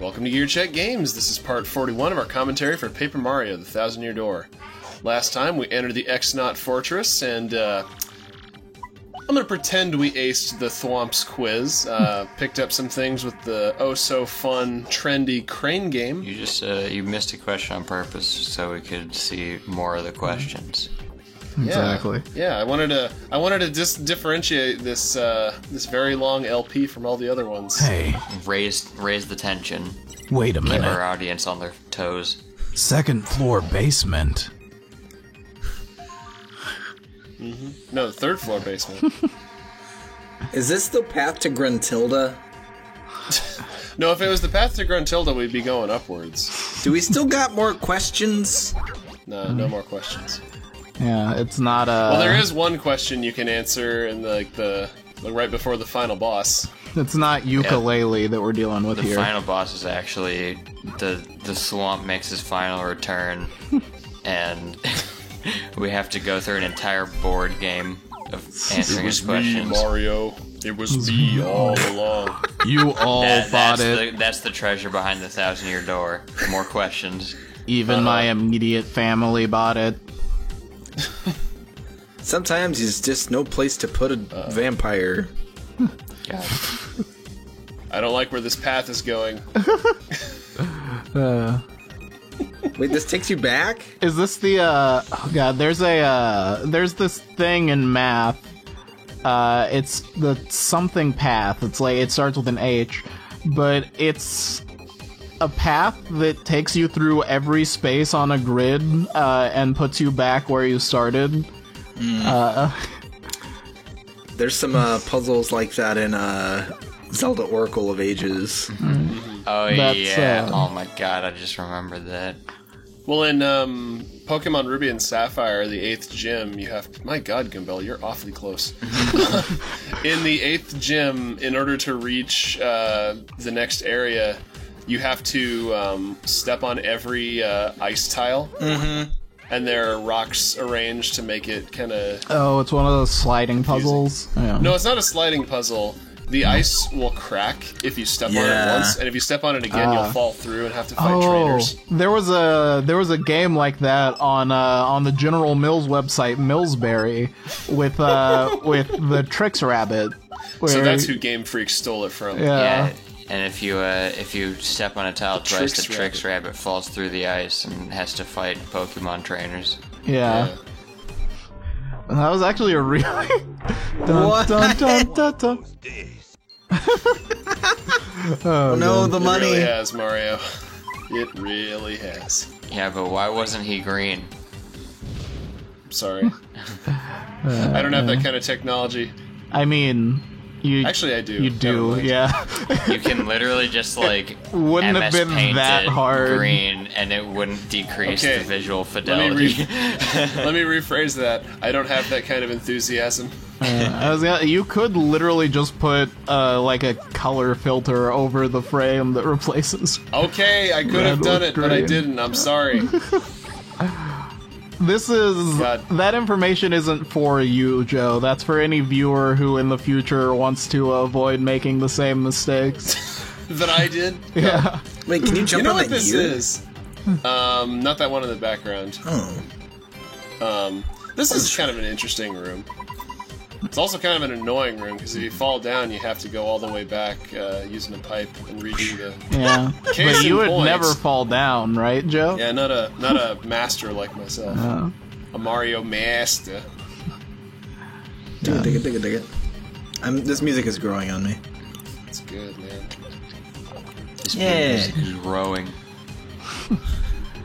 Welcome to Gear Check Games. This is part 41 of our commentary for Paper Mario: The Thousand Year Door. Last time we entered the X-Naut Fortress, and I'm going to pretend we aced the Thwomps quiz. Picked up some things with the oh-so-fun, trendy crane game. You just you missed a question on purpose so we could see more of the questions. Exactly. Yeah, I wanted to just differentiate this this very long LP from all the other ones. Hey, Raise the tension. wait a Keep our minute. audience on their toes. Second floor basement. No, the third floor basement. Is this the path to Gruntilda? No, if it was the path to Gruntilda, we'd be going upwards. Do we still got more questions? No more questions. Yeah, it's not Well, there is one question you can answer in the right before the final boss. It's not ukulele that we're dealing with The here. final boss is actually the swamp makes his final return, and we have to go through an entire board game of answering his questions. Mario. It was me all along. You all bought it. That's the treasure behind the Thousand-Year Door. More questions. Even my immediate family bought it. Sometimes there's just no place to put a vampire. God. I don't like where this path is going. Wait, this takes you back? Is this the oh god, there's this thing in math. It's the something path. It's like it starts with an H, but it's a path that takes you through every space on a grid and puts you back where you started. There's some puzzles like that in Zelda Oracle of Ages. Oh, That's, yeah. Oh, my God. I just remembered that. Well, in Pokemon Ruby and Sapphire, the 8th gym, you have... My god, Gumbel, you're awfully close. In the 8th gym, in order to reach the next area, you have to step on every ice tile. Mm-hmm. And there are rocks arranged to make it kind of... Oh, it's one of those sliding puzzles. Yeah. No, it's not a sliding puzzle. The ice will crack if you step on it once, and if you step on it again, you'll fall through and have to fight trainers. There was a game like that on the General Mills website, Millsberry, with the Trix Rabbit. So that's who Game Freak stole it from. Yeah. And if you step on a tile twice, the Trix Trix Rabbit falls through the ice and has to fight Pokemon trainers. Yeah. That was actually a really... What? Dun, dun, dun, dun. Oh no, the It money. really has, Mario. It really has. Yeah, but why wasn't he green? Sorry. I don't have that kind of technology. I mean, you... Actually, I do. You do, Never mind. yeah. You can literally just like Wouldn't have MS been paint that it hard. green, and it wouldn't decrease Okay. the visual Let fidelity. me rephrase that. I don't have that kind of enthusiasm. You could literally just put like a color filter over the frame that replaces. Okay, I could have Red done with it, but I green. didn't. I'm sorry. This is... God. That information isn't for you, Joe. That's for any viewer who in the future wants to avoid making the same mistakes. That I did? Yeah. Wait, can you jump You know on what that this gear? is? Not that one in the background. Oh. This is kind of an interesting room. It's also kind of an annoying room, because if you fall down, you have to go all the way back using a pipe and redo the... Yeah. Case But you in would point. never fall down, right, Joe? Yeah, not a master like myself. A Mario master. Dig it. This music is growing on me. It's good, man. This Yeah. music is growing.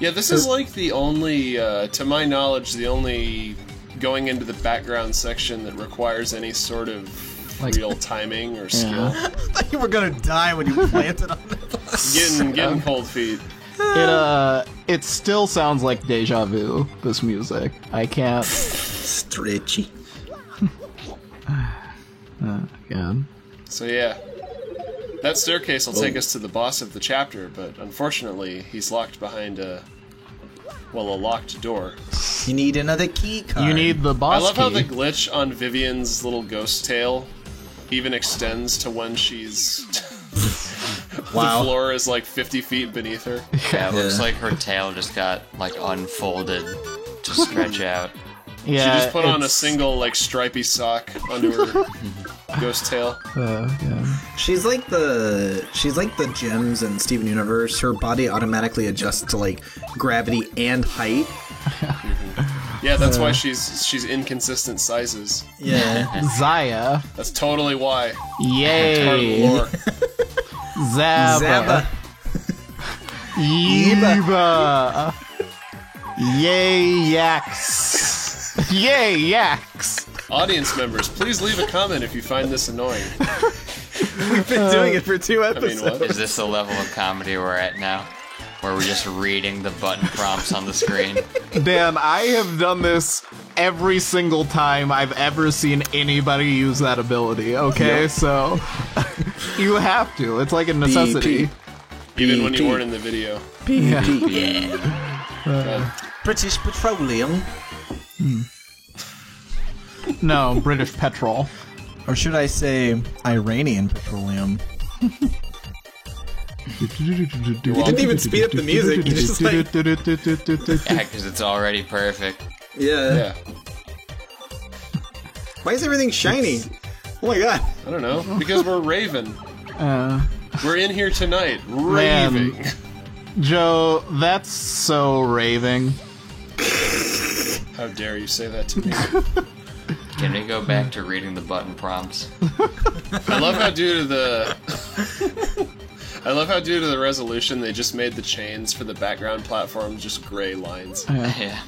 Yeah, this is like the only, to my knowledge, the only going into the background section that requires any sort of real timing or skill. I thought you were gonna die when you planted on it. Getting cold feet. It still sounds like deja vu, this music. I can't... Stretchy. God. So yeah, that staircase will take us to the boss of the chapter, but unfortunately, he's locked behind a locked door. You need another key card. You need the boss I love how the key. glitch on Vivian's little ghost tail even extends to when she's Wow. The floor is like 50 feet beneath her. Yeah, it looks Yeah. like her tail just got like unfolded to stretch out. Yeah, She just put on a it's- single like stripy sock under her ghost tail. yeah. She's like the gems in Steven Universe. Her body automatically adjusts to like gravity and height. Yeah, that's why she's inconsistent sizes. Yeah. Zaya. That's totally why. Part of the Yay. lore. Zabba. Yeba. Yay, yaks. Yay, yaks. Audience members, please leave a comment if you find this annoying. We've been doing it for 2 I episodes. mean, what? Is this the level of comedy we're at now? Where we're just reading the button prompts on the screen? Dan, I have done this every single time I've ever seen anybody use that ability, okay? Yep. So, you have to. It's like a necessity. Even when you BP. weren't in the video. British Petroleum. No, British petrol. Or should I say Iranian petroleum? You didn't even speed up the music, you just like- Yeah, because it's already perfect. Yeah. Yeah. Why is everything shiny? Oh my god. I don't know. Because we're Raven. We're in here tonight, Man. raving. Joe, that's so raving. How dare you say that to me? Can we go back to reading the button prompts? I love how due to the resolution they just made the chains for the background platforms just gray lines. Yeah.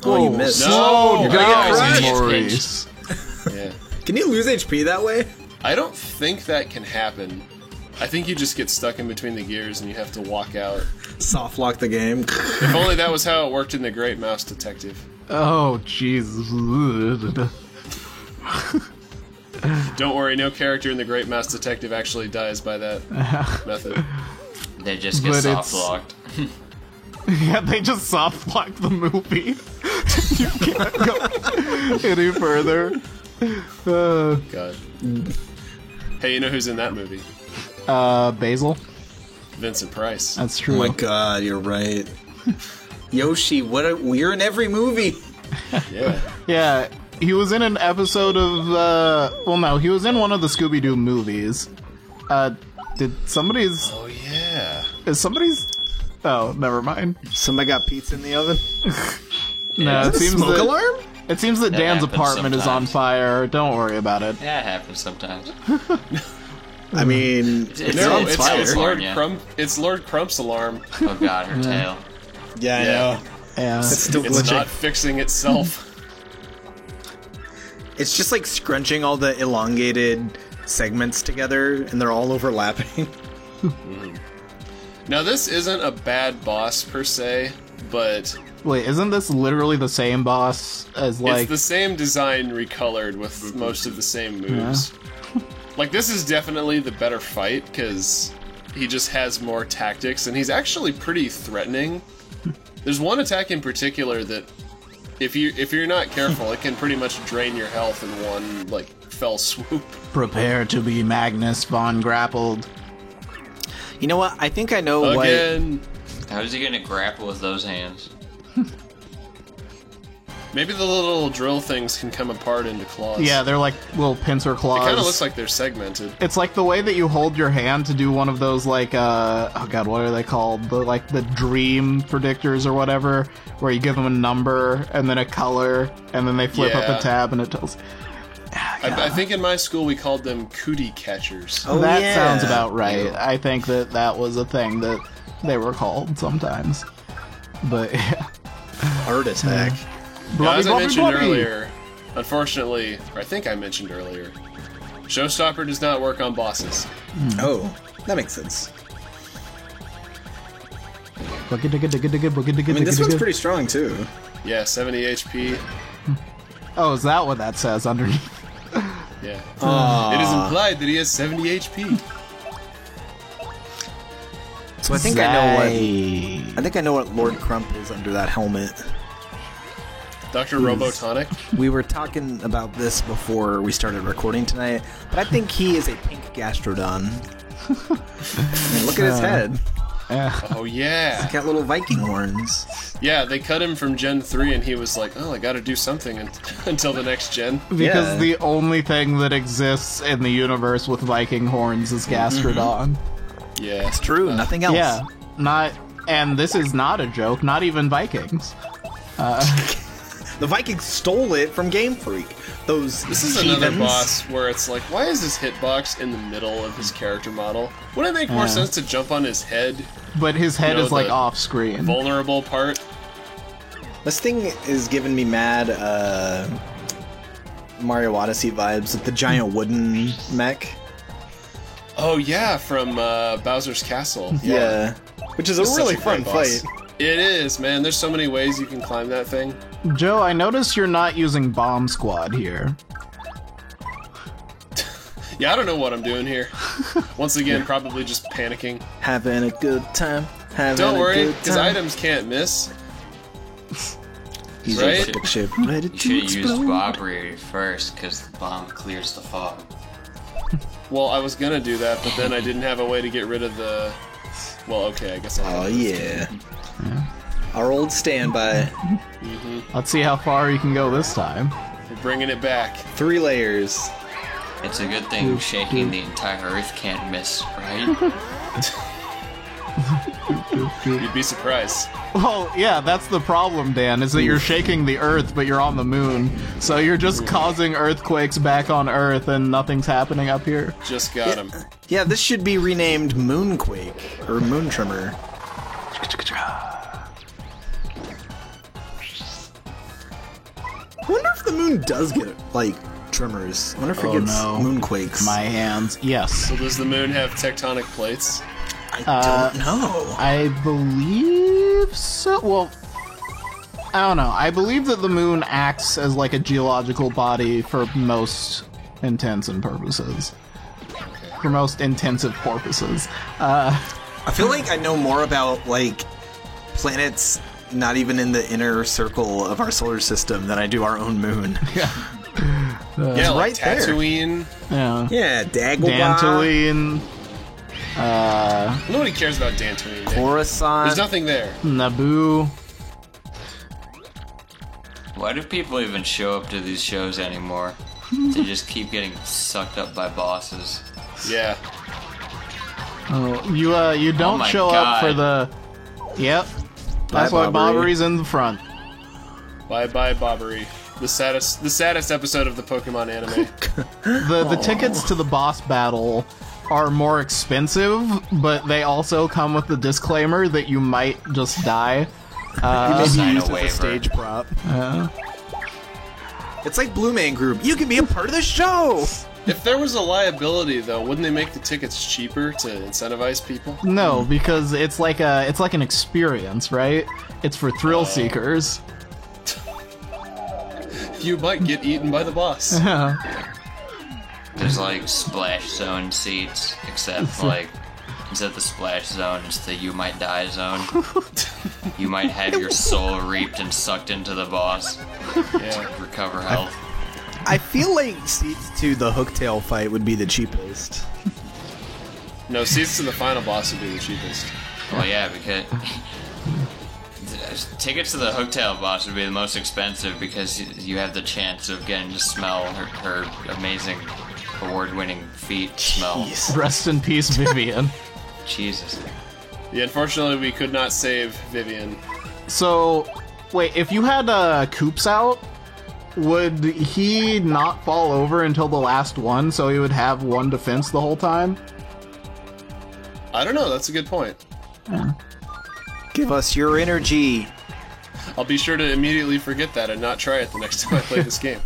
Oh, you missed. No, Slow I got down, it. Maurice. Yeah. Can you lose HP that way? I don't think that can happen. I think you just get stuck in between the gears and you have to walk out. Soft lock the game. If only that was how it worked in The Great Mouse Detective. Oh, Jesus. Don't worry, no character in The Great Mouse Detective actually dies by that method. They just get But soft it's- locked. Yeah, they just soft lock the movie. You can't go any further. God. Hey, you know who's in that movie? Basil. Vincent Price. That's Oh true. my god, you're right. Yoshi, we're in every movie. Yeah. Yeah, he was in an episode of, well, no, he was in one of the Scooby-Doo movies. Did somebody's... Oh, yeah. Is somebody's... Oh, never mind. Somebody got pizza in the oven? No, it seems Smoke that... alarm? It seems that That Dan's happens apartment is on sometimes. fire. Don't worry about it. Yeah, it happens sometimes. I mean, It's it's No, on it's- fire. it's Lord Yeah. Crump. It's Lord Crump's alarm. Oh god, her tail. Yeah, I Yeah. know. Yeah. It's still It's glitching. not fixing itself. It's just like scrunching all the elongated segments together, and they're all overlapping. Now, this isn't a bad boss per se, but Wait, isn't this literally the same boss as, like... it's the same design recolored with most of the same moves. Like, this is definitely the better fight because he just has more tactics, and he's actually pretty threatening. There's one attack in particular that, if you're not careful, it can pretty much drain your health in one like fell swoop. Prepare to be Magnus von Grappled. You know what? I think I know what. Again, How is he gonna grapple with those hands? maybe the little drill things can come apart into claws. Yeah, they're like little pincer claws. It kind of looks like they're segmented. It's like the way that you hold your hand to do one of those, like, oh god, what are they called? The dream predictors or whatever, where you give them a number and then a color, and then they flip up Yeah. a tab and it tells. I think in my school we called them cootie catchers. Oh, That yeah. sounds about right. I think that was a thing that they were called sometimes. But, yeah. Art attack. Now, as I Blubby, mentioned blubby. earlier, unfortunately, or I think I mentioned earlier, Showstopper does not work on bosses. Oh, that makes sense. I mean, I this one's pretty strong too. Yeah, 70 HP. Oh, is that what that says underneath? Yeah. It is implied that he has 70 HP. So I think I know what. Zay. I think I know what Lord Crump is under that helmet. Dr. Robotonic. We were talking about this before we started recording tonight, but I think he is a pink Gastrodon. I mean, look at his head. Oh yeah. He's got little Viking horns. Yeah, they cut him from Gen 3 and he was like, oh, I gotta do something until the next gen. Because Yeah. the only thing that exists in the universe with Viking horns is Gastrodon. Yeah. It's true, nothing else. Yeah, and this is not a joke, not even Vikings. The Vikings stole it from Game Freak. Those This is another heathens. boss where it's like, why is his hitbox in the middle of his character model? Wouldn't it make more sense to jump on his head, But his head No, is like the off screen. vulnerable part? This thing is giving me mad Mario Odyssey vibes with the giant wooden mech. Oh yeah, from Bowser's Castle. Yeah. Which is a It's such really great fun boss. fight. It is, man. There's so many ways you can climb that thing. Joe, I noticed you're not using Bomb Squad here. Yeah, I don't know what I'm doing here. Once again, probably just panicking. Having a good time. Don't worry, because items can't miss. He's right? a rocket ship ready You to should have used explode. Bobbery first, because the bomb clears the fog. Well, I was gonna do that, but then I didn't have a way to get rid of the... Well, okay, I guess I'll... Oh yeah. Our old standby. Let's see how far you can go this time. We're bringing it back. 3 layers. It's a good thing shaking the entire Earth can't miss, right? You'd be surprised. Well, yeah, that's the problem, Dan, is that you're shaking the Earth, but you're on the moon. So you're just causing earthquakes back on Earth, and nothing's happening up here. Just got him. Yeah, this should be renamed Moonquake or Moon Tremor. I wonder if the moon does get like tremors. I wonder if it Oh, gets no. moonquakes. My hands, yes. So does the moon have tectonic plates? I don't know. I believe so. Well, I don't know. I believe that the moon acts as like a geological body for most intents and purposes. For most intensive purposes. I feel like I know more about like planets not even in the inner circle of our solar system than I do our own moon. Yeah, like right there. Tatooine. Yeah. Yeah, Dagobah, Dantooine, Nobody cares about Dantooine. Nick. Coruscant. There's nothing there. Naboo. Why do people even show up to these shows anymore? They just keep getting sucked up by bosses. Yeah. Oh, you don't my show up God. for the. Yep. That's Bye, why Bobbery. Bobbery's in the front. Bye bye, Bobbery. The saddest episode of the Pokemon anime. The tickets to the boss battle are more expensive, but they also come with the disclaimer that you might just die. Maybe Sign used a as a waiver. stage prop. It's like Blue Man Group. You can be a part of the show. If there was a liability, though, wouldn't they make the tickets cheaper to incentivize people? No, because it's like an experience, right? It's for thrill seekers. You might get eaten by the boss. There's like splash zone seats, except like instead of the splash zone, it's the you might die zone. You might have your soul reaped and sucked into the boss Yeah. to recover health. I feel like seats to the Hooktail fight would be the cheapest. No, seats to the final boss would be the cheapest. Well, yeah, because tickets to the Hooktail boss would be the most expensive because you have the chance of getting to smell her amazing award-winning feet smell. Rest in peace, Vivian. Jesus. Yeah, unfortunately, we could not save Vivian. So, wait, if you had Coops out, would he not fall over until the last one, so he would have one defense the whole time? I don't know. That's a good point. Give us your energy. I'll be sure to immediately forget that and not try it the next time I play this game.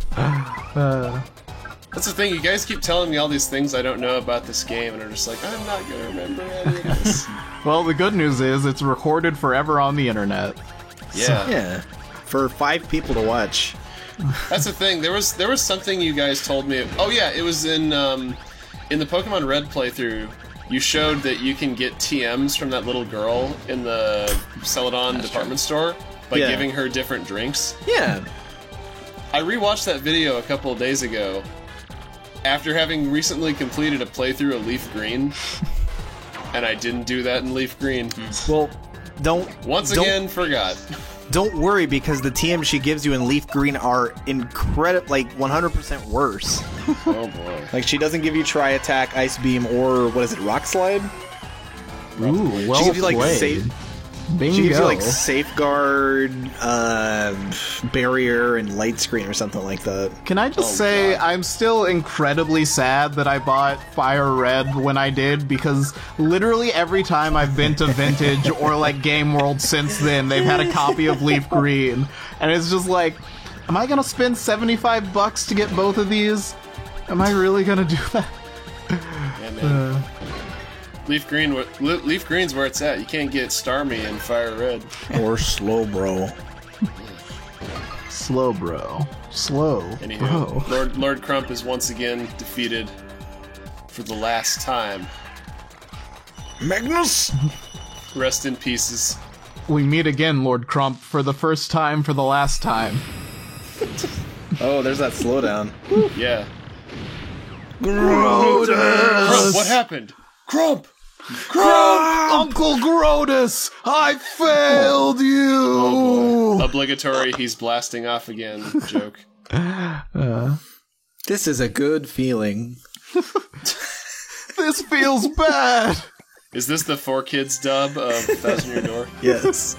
That's the thing. You guys keep telling me all these things I don't know about this game, and I'm just like, I'm not gonna remember any of this. Well, the good news is it's recorded forever on the internet. Yeah. Yeah. For 5 people to watch. That's the thing. There was something you guys told me. Oh yeah, it was in the Pokemon Red playthrough. You showed that you can get TMs from that little girl in the Celadon department store by Yeah. giving her different drinks. Yeah. I rewatched that video a couple of days ago after having recently completed a playthrough of Leaf Green. And I didn't do that in Leaf Green. Well, don't Forgot. Don't worry, because the TMs she gives you in Leaf Green are incredible, like 100% worse. Oh boy. Like, she doesn't give you Tri Attack, Ice Beam, or what is it, Rock Slide? Ooh, well She gives you like played. Bingo. She gives you like Safeguard, Barrier, and Light Screen or something like that. Can I just say, God. I'm still incredibly sad that I bought Fire Red when I did, because literally every time I've been to Vintage or like Game World since then, they've had a copy of Leaf Green, and it's just like, am I gonna spend $75 to get both of these? Am I really gonna do that? Yeah, man. Leaf Green's where it's at. You can't get Starmie in Fire Red. Or Slowbro. Slow, bro. Slow, Anywho, bro. Lord Crump is once again defeated for the last time. Magnus! Rest in pieces. We meet again, Lord Crump, for the first time, for the last time. Oh, there's that slowdown. Yeah. Grodus! What happened? Crump! Uncle Grodus! I failed you! Oh boy. Obligatory, he's blasting off again joke. This is a good feeling. This feels bad! Is this the 4Kids dub of Thousand Year Door? Yes.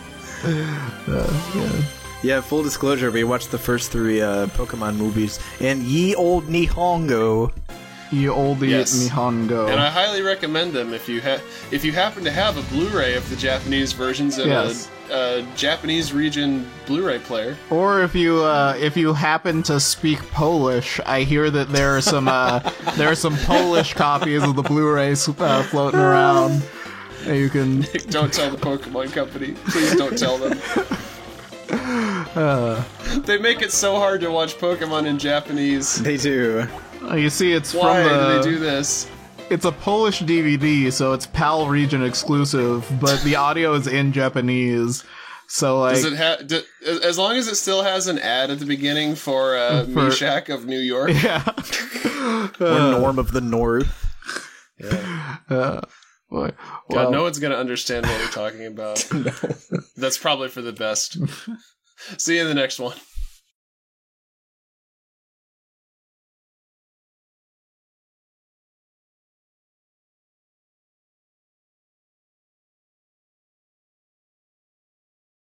Yeah, full disclosure, we watched the first 3 Pokemon movies in ye old Nihongo. Ye olde Yes. Nihongo. And I highly recommend them if you happen to have a Blu-ray of the Japanese versions and Yes. a Japanese region Blu-ray player. Or if you happen to speak Polish, I hear that there are some Polish copies of the Blu-rays floating around. And you can. Don't tell the Pokemon Company. Please don't tell them. They make it so hard to watch Pokemon in Japanese. They do. You see, it's Why from the. do they do this? It's a Polish DVD, so it's PAL region exclusive, but the audio is in Japanese. So like, Does it as long as it still has an ad at the beginning for Meshach of New York? yeah. Or Norm of the North. Well, God, no one's gonna understand what we're talking about. That's probably for the best. See you in the next one.